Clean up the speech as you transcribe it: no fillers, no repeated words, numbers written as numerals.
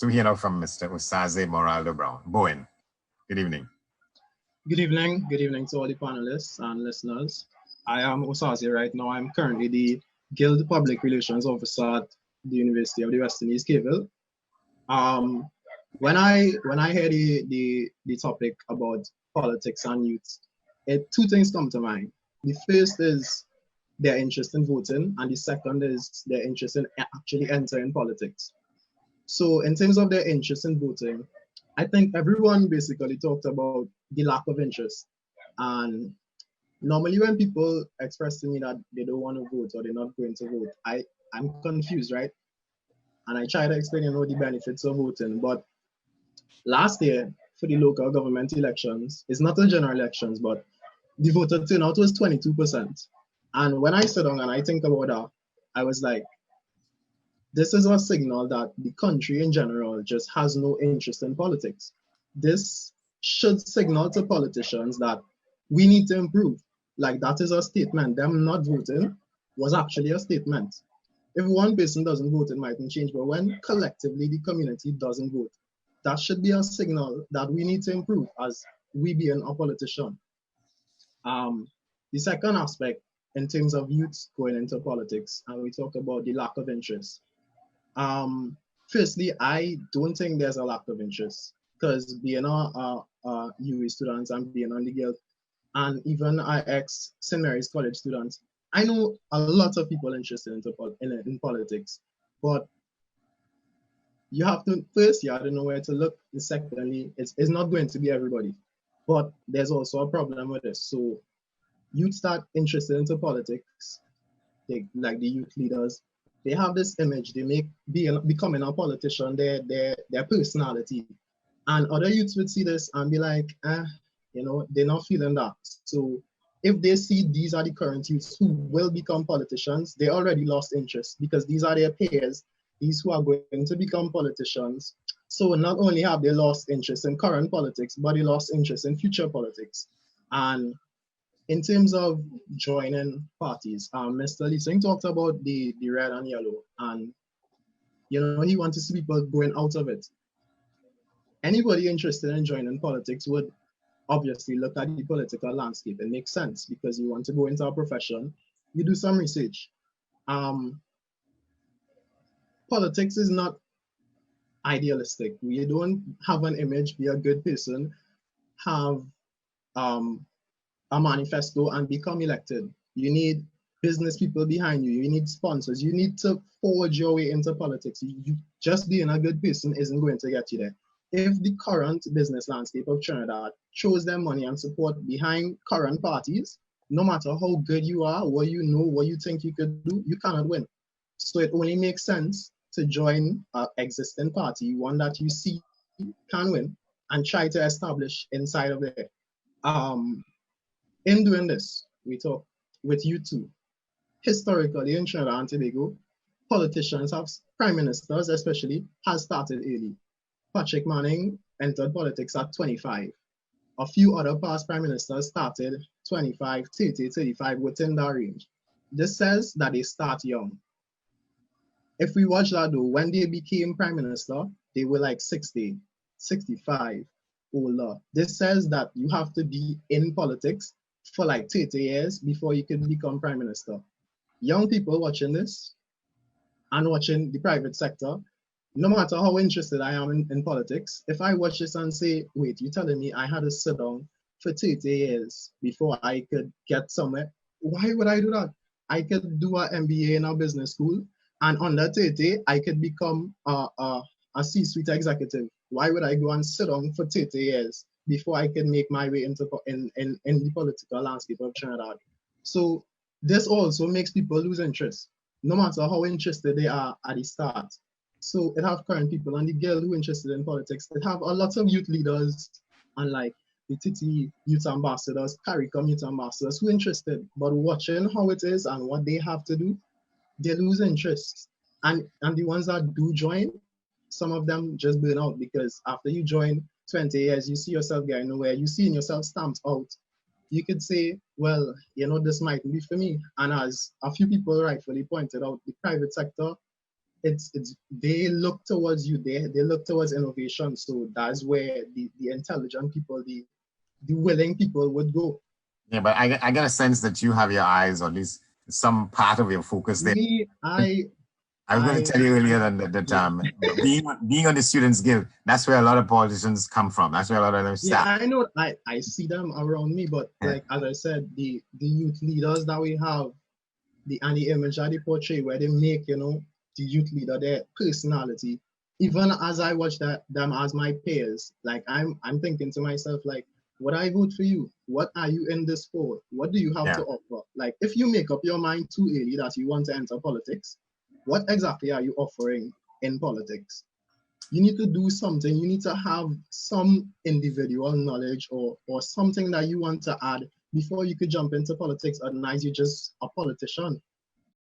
to hear now from Mr. Osazé Moraldo-Bowen. Good evening. Good evening. Good evening to all the panelists and listeners. I am Osazé right now. I'm currently the Guild Public Relations Officer at the University of the Western East Cable. When I hear the topic about politics and youth, two things come to mind. The first is their interest in voting, and the second is their interest in actually entering politics. So in terms of their interest in voting, I think everyone basically talked about the lack of interest. And normally when people express to me that they don't want to vote or they're not going to vote, I'm confused, right? And I try to explain, the benefits of voting. But last year for the local government elections, it's not the general elections, but the voter turnout was 22%. And when I sit down and I think about that, I was like, this is a signal that the country in general just has no interest in politics. This should signal to politicians that we need to improve. Like, that is a statement. Them not voting was actually a statement. If one person doesn't vote, it mightn't change. But when collectively the community doesn't vote, that should be a signal that we need to improve as we being a politician. The second aspect in terms of youth going into politics, and we talk about the lack of interest. Firstly, I don't think there's a lack of interest, because being a UWI student and being on the Guild, and even our ex-St. Mary's College students, I know a lot of people interested in politics, but you have to know where to look. And secondly, it's not going to be everybody, but there's also a problem with this. So youth start interested into politics, like the youth leaders. They have this image. They make becoming a politician their personality, and other youths would see this and be like, they're not feeling that. So if they see these are the current youths who will become politicians, they already lost interest, because these are their peers, these who are going to become politicians. So not only have they lost interest in current politics, but they lost interest in future politics. And in terms of joining parties, Mr. Lee Singh talked about the red and yellow, and he wants to see people going out of it. Anybody interested in joining politics would obviously look at the political landscape. It makes sense, because you want to go into a profession, you do some research. Politics is not idealistic. We don't have an image, be a good person, have a manifesto and become elected. You need business people behind you. You need sponsors. You need to forge your way into politics. You just being a good person isn't going to get you there. If the current business landscape of Trinidad shows them money and support behind current parties, no matter how good you are, what you know, what you think you could do, you cannot win. So it only makes sense to join an existing party, one that you see can win, and try to establish inside of there. In doing this, we talk with you too. Historically in Trinidad and Tobago, politicians prime ministers especially, has started early. Patrick Manning entered politics at 25. A few other past prime ministers started 25, 30, 35, within that range. This says that they start young. If we watch that though, when they became prime minister, they were like 60, 65, older. This says that you have to be in politics for like 30 years before you can become prime minister. Young people watching this and watching the private sector, no matter how interested I am in politics, if I watch this and say, wait, you're telling me I had to sit down for 30 years before I could get somewhere, why would I do that? I could do an MBA in a business school, and under 30, I could become a C-suite executive. Why would I go and sit down for 30 years before I can make my way into in the political landscape of Trinidad? So this also makes people lose interest, no matter how interested they are at the start. So it have current people on the Guild who are interested in politics. It have a lot of youth leaders, and like the TT youth ambassadors, CARICOM youth ambassadors who are interested, but watching how it is and what they have to do, they lose interest. And the ones that do join, some of them just burn out, because after you join 20 years, you see yourself getting nowhere, you see yourself stamped out. You could say, well, this might be for me. And as a few people rightfully pointed out, the private sector it's they look towards you. They look towards innovation. So that's where the intelligent people, the willing people would go. Yeah, but I get a sense that you have your eyes, or at least some part of your focus there. Me, I was going to tell you earlier that yeah. being on the Students' Guild, that's where a lot of politicians come from. That's where a lot of them start. Yeah, I know. I see them around me, but Yeah. like as I said, the youth leaders that we have, and the image that they portray, where they make, you know, the youth leader their personality. Even as I watch them as my peers, like I'm thinking to myself, like, would I vote for you? What are you in this for? What do you have to offer? Like, if you make up your mind too early that you want to enter politics, what exactly are you offering in politics? You need to do something. You need to have some individual knowledge or something that you want to add before you could jump into politics. Otherwise, you're just a politician.